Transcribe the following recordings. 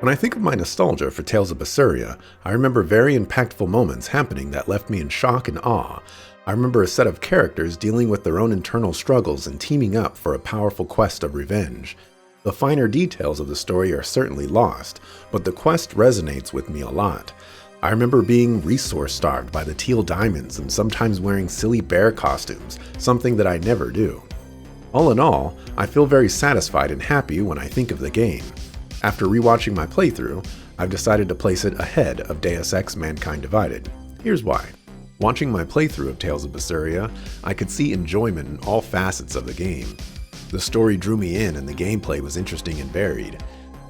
When I think of my nostalgia for Tales of Berseria, I remember very impactful moments happening that left me in shock and awe. I remember a set of characters dealing with their own internal struggles and teaming up for a powerful quest of revenge. The finer details of the story are certainly lost, but the quest resonates with me a lot. I remember being resource-starved by the teal diamonds and sometimes wearing silly bear costumes, something that I never do. All in all, I feel very satisfied and happy when I think of the game. After rewatching my playthrough, I've decided to place it ahead of Deus Ex: Mankind Divided. Here's why. Watching my playthrough of Tales of Berseria, I could see enjoyment in all facets of the game. The story drew me in and the gameplay was interesting and varied.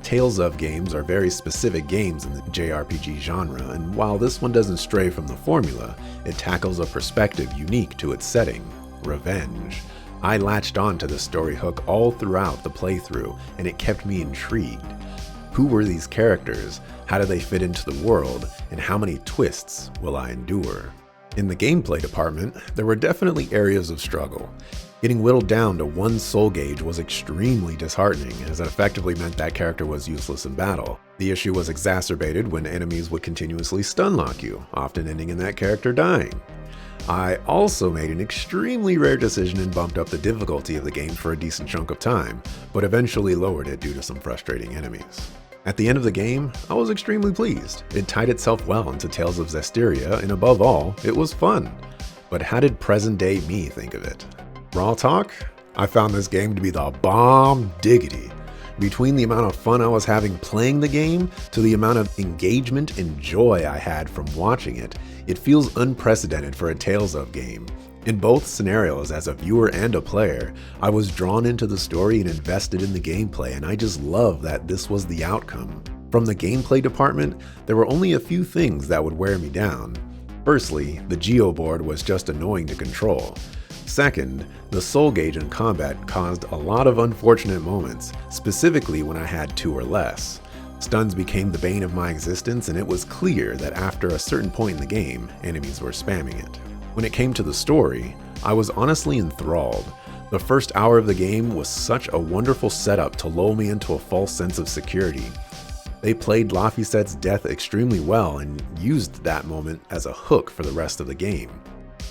Tales of games are very specific games in the JRPG genre, and while this one doesn't stray from the formula, it tackles a perspective unique to its setting: revenge. I latched on to the story hook all throughout the playthrough, and it kept me intrigued. Who were these characters? How do they fit into the world? And how many twists will I endure? In the gameplay department, there were definitely areas of struggle. Getting whittled down to one soul gauge was extremely disheartening, as it effectively meant that character was useless in battle. The issue was exacerbated when enemies would continuously stun-lock you, often ending in that character dying. I also made an extremely rare decision and bumped up the difficulty of the game for a decent chunk of time, but eventually lowered it due to some frustrating enemies. At the end of the game, I was extremely pleased. It tied itself well into Tales of Zestiria, and above all, it was fun. But how did present-day me think of it? Raw talk? I found this game to be the bomb diggity. Between the amount of fun I was having playing the game to the amount of engagement and joy I had from watching it, it feels unprecedented for a Tales of game. In both scenarios, as a viewer and a player, I was drawn into the story and invested in the gameplay, and I just love that this was the outcome. From the gameplay department, there were only a few things that would wear me down. Firstly, the geoboard was just annoying to control. Second, the soul gauge in combat caused a lot of unfortunate moments, specifically when I had 2 or less. Stuns became the bane of my existence, and it was clear that after a certain point in the game, enemies were spamming it. When it came to the story, I was honestly enthralled. The first hour of the game was such a wonderful setup to lull me into a false sense of security. They played Laphicet's death extremely well and used that moment as a hook for the rest of the game.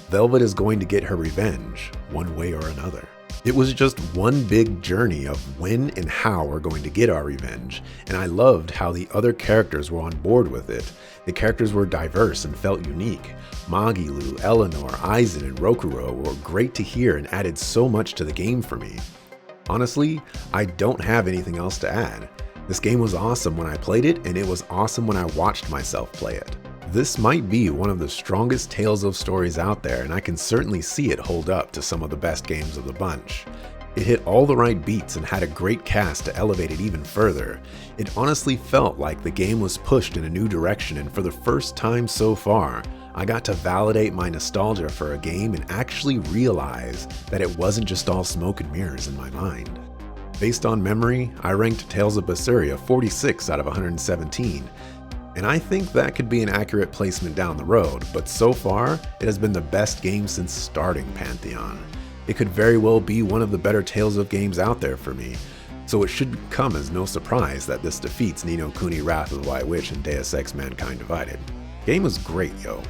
Velvet is going to get her revenge, one way or another. It was just one big journey of when and how we're going to get our revenge, and I loved how the other characters were on board with it. The characters were diverse and felt unique. Magilu, Eleanor, Aizen, and Rokuro were great to hear and added so much to the game for me. Honestly, I don't have anything else to add. This game was awesome when I played it, and it was awesome when I watched myself play it. This might be one of the strongest Tales of stories out there, and I can certainly see it hold up to some of the best games of the bunch. It hit all the right beats and had a great cast to elevate it even further. It honestly felt like the game was pushed in a new direction, and for the first time so far, I got to validate my nostalgia for a game and actually realize that it wasn't just all smoke and mirrors in my mind. Based on memory, I ranked Tales of Berseria 46 out of 117. And I think that could be an accurate placement down the road, but so far, it has been the best game since starting Pantheon. It could very well be one of the better Tales of games out there for me, so it should come as no surprise that this defeats Ni no Kuni: Wrath of the White Witch and Deus Ex: Mankind Divided. Game was great, yo.